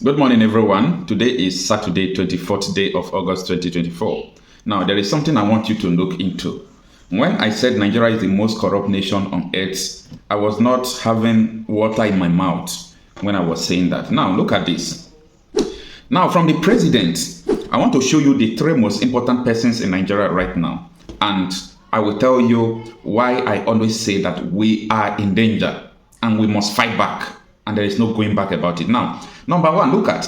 Good morning, everyone. Today is Saturday, 24th day of August 2024. Now, there is something I want you to look into. When I said Nigeria is the most corrupt nation on earth, I was not having water in my mouth when I was saying that. Now, look at this. Now, from the president, I want to show you the three most important persons in Nigeria right now. And I will tell you why I always say that we are in danger and we must fight back. And there is no going back about it. Now, number one, look at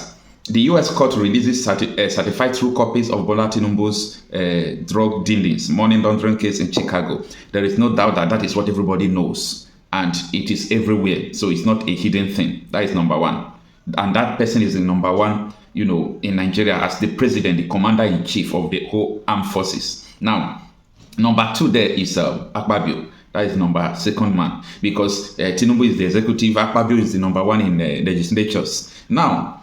the U.S. court releases certified true copies of Bola Tinubu's drug dealings, money laundering case in Chicago. There is no doubt that that is what everybody knows. And it is everywhere. So it's not a hidden thing. That is number one. And that person is the number one, in Nigeria as the president, the commander-in-chief of the whole armed forces. Now, number two there is Akpabio. That is second man, because Tinubu is the executive, Akpabio is the number one in legislatures. Now,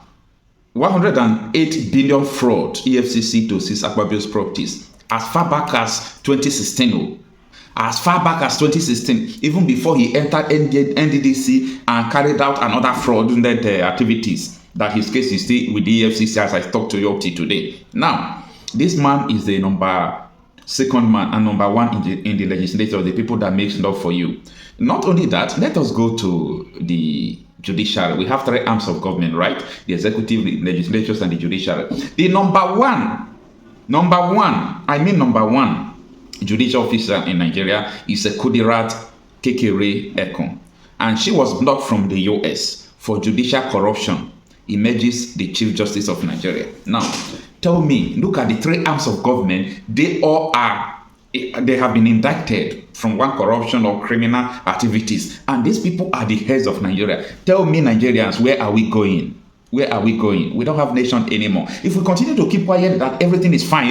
108 billion fraud EFCC to seize Akpabio's properties as far back as 2016. As far back as 2016, even before he entered NDDC and carried out another fraudulent activities, that his case is still with the EFCC as I talk to you up to today. Now, this man is the second man and number one in the legislature, the people that makes law for you. Not only that, let us go to the judiciary. We have three arms of government, right? The executive, the legislatures, and the judiciary. The number one judicial officer in Nigeria is a Kudirat Kekere Ekon. And she was blocked from the US for judicial corruption. Emerges the Chief Justice of Nigeria. Now, tell me, look at the three arms of government. They have been indicted from one corruption or criminal activities. And these people are the heads of Nigeria. Tell me, Nigerians, where are we going? Where are we going? We don't have nation anymore. If we continue to keep quiet that everything is fine,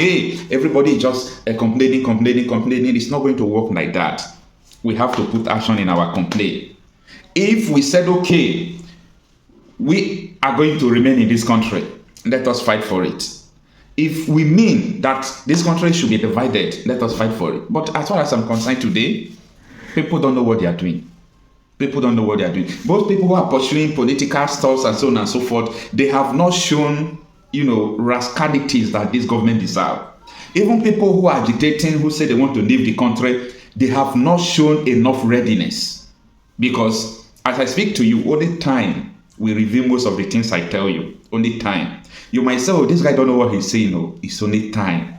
everybody is just complaining, it's not going to work like that. We have to put action in our complaint. If we said, okay, we are going to remain in this country, let us fight for it. If we mean that this country should be divided, let us fight for it. But as far as I'm concerned today, people don't know what they are doing. Both people who are pursuing political stuff and so on and so forth, they have not shown, rascalities that this government deserve. Even people who are agitating, who say they want to leave the country, they have not shown enough readiness. Because as I speak to you, only time will reveal most of the things I tell you. Only time. You might say, this guy don't know what he's saying. No, it's only time.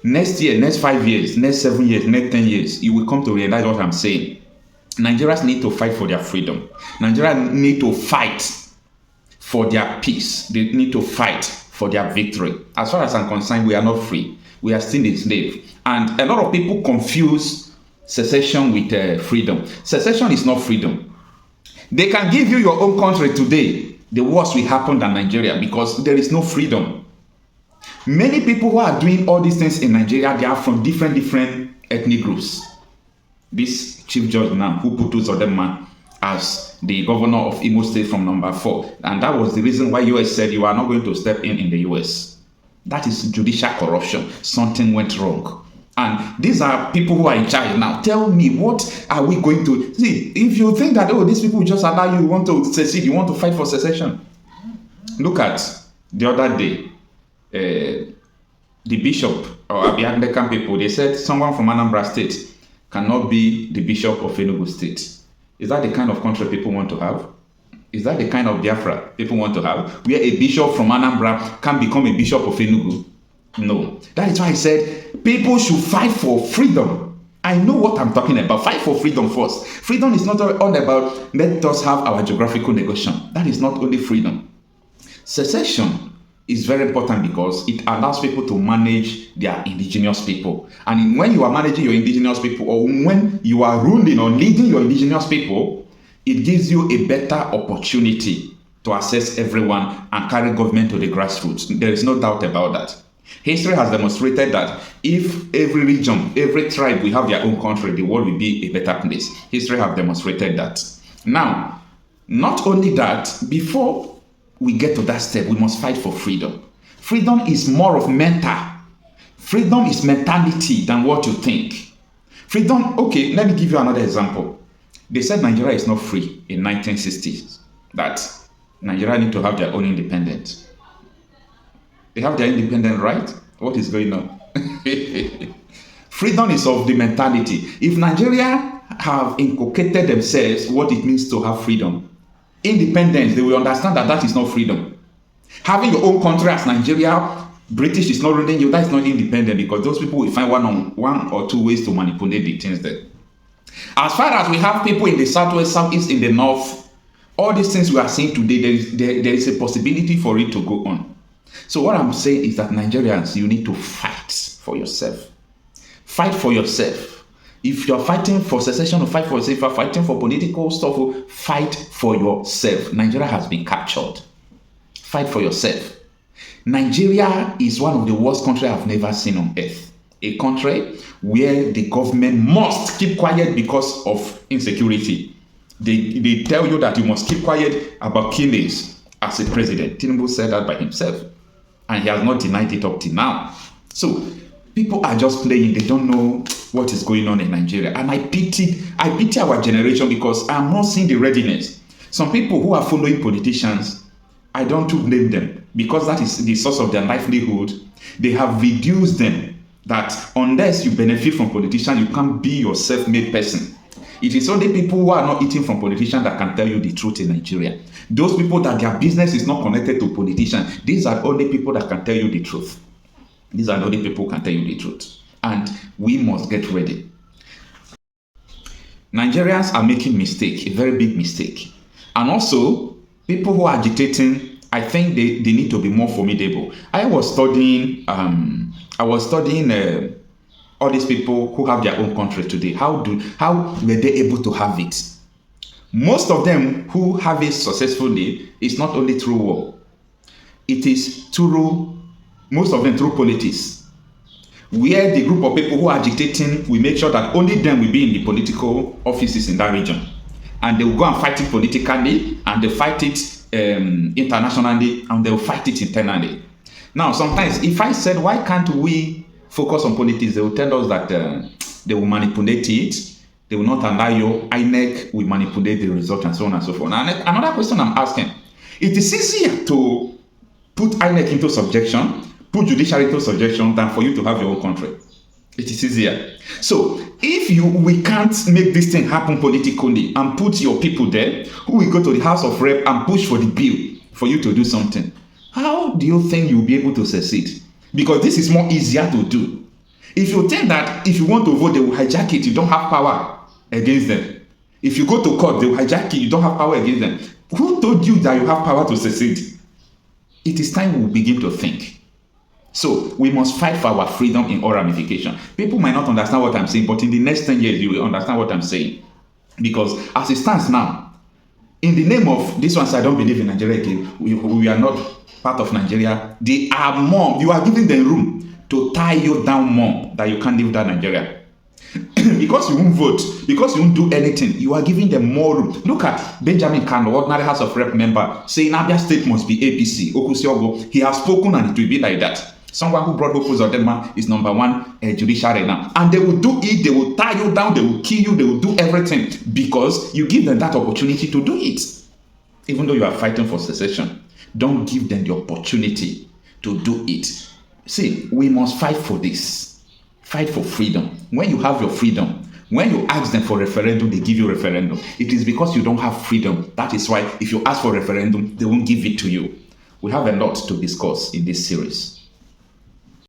Next year, next 5 years, next 7 years, next 10 years, you will come to realize what I'm saying. Nigerians need to fight for their freedom. Nigerians need to fight for their peace. They need to fight for their victory. As far as I'm concerned, we are not free. We are still enslaved. And a lot of people confuse secession with freedom. Secession is not freedom. They can give you your own country today. The worst will happen than Nigeria because there is no freedom. Many people who are doing all these things in Nigeria, they are from different ethnic groups. This chief judge now, who put Uzodinma as the governor of Imo State from number 4. And that was the reason why US said you are not going to step in the US. That is judicial corruption. Something went wrong. And these are people who are in charge now. Tell me, what are we going to... See, if you think that, these people just allow you want to secede, you want to fight for secession. Look at the other day, the bishop or the Anglican people, they said someone from Anambra State cannot be the bishop of Enugu State. Is that the kind of country people want to have? Is that the kind of Biafra people want to have? Where a bishop from Anambra can become a bishop of Enugu? No. That is why I said people should fight for freedom. I know what I'm talking about. Fight for freedom first. Freedom is not all about let us have our geographical negation. That is not only freedom. Secession is very important because it allows people to manage their indigenous people. And when you are managing your indigenous people, or when you are ruling or leading your indigenous people, it gives you a better opportunity to assess everyone and carry government to the grassroots. There is no doubt about that. History has demonstrated that if every region, every tribe will have their own country, the world will be a better place. History has demonstrated that. Now, not only that, before we get to that step, we must fight for freedom. Freedom is more of mental. Freedom is mentality than what you think. Freedom, okay, let me give you another example. They said Nigeria is not free in 1960s. That Nigeria need to have their own independence. They have their independent right. What is going on? Freedom is of the mentality. If Nigeria have inculcated themselves what it means to have freedom, independence, they will understand that that is not freedom. Having your own country as Nigeria, British is not running you, that is not independent, because those people will find one or two ways to manipulate the things there. As far as we have people in the southwest, southeast, in the north, all these things we are seeing today, there is a possibility for it to go on. So what I'm saying is that Nigerians, you need to fight for yourself. Fight for yourself. If you're fighting for secession, fight for yourself. If you're fighting for political stuff, fight for yourself. Nigeria has been captured. Fight for yourself. Nigeria is one of the worst countries I've never seen on earth. A country where the government must keep quiet because of insecurity. They tell you that you must keep quiet about killings as a president. Tinubu said that by himself. And he has not denied it up till now. So people are just playing. They don't know what is going on in Nigeria. And I pity our generation, because I'm not seeing the readiness. Some people who are following politicians, I don't blame them, because that is the source of their livelihood. They have reduced them, that unless you benefit from politicians, you can't be your self-made person. It is only people who are not eating from politicians that can tell you the truth in Nigeria. Those people that their business is not connected to politicians, these are only people that can tell you the truth. These are the only people who can tell you the truth. And we must get ready. Nigerians are making mistake, a very big mistake. And also, people who are agitating, I think they need to be more formidable. I was studying all these people who have their own country today. How were they able to have it? Most of them who have it successfully is not only through war. It is through, most of them through politics. Where the group of people who are agitating, we make sure that only them will be in the political offices in that region. And they will go and fight it politically, and they fight it internationally, and they will fight it internally. Now, sometimes if I said, why can't we focus on politics, they will tell us that they will manipulate it. They will not allow you. INEC will manipulate the result, and so on and so forth. And another question I'm asking, it is easier to put INEC into subjection, put judiciary into subjection, than for you to have your own country. It is easier. So if we can't make this thing happen politically and put your people there, who will go to the House of Rep and push for the bill for you to do something, how do you think you'll be able to succeed? Because this is more easier to do. If you think that if you want to vote, they will hijack it, you don't have power against them. If you go to court, they will hijack it, you don't have power against them. Who told you that you have power to succeed? It is time we begin to think. So we must fight for our freedom in all ramifications. People might not understand what I'm saying, but in the next 10 years, you will understand what I'm saying. Because as it stands now, in the name of this one, I don't believe in Nigeria again, we are not part of Nigeria. They are more, you are giving them room to tie you down more, that you can't live that Nigeria. Because you won't vote, because you won't do anything, you are giving them more room. Look at Benjamin Kanu, ordinary House of Rep member, saying Abia State must be APC. Okusiogo, he has spoken and it will be like that. Someone who brought Hope Uzodinma is number one judiciary now. And they will do it, they will tie you down, they will kill you, they will do everything, because you give them that opportunity to do it. Even though you are fighting for secession, don't give them the opportunity to do it. See, we must fight for this. Fight for freedom. When you have your freedom, when you ask them for referendum, they give you referendum. It is because you don't have freedom. That is why if you ask for referendum, they won't give it to you. We have a lot to discuss in this series.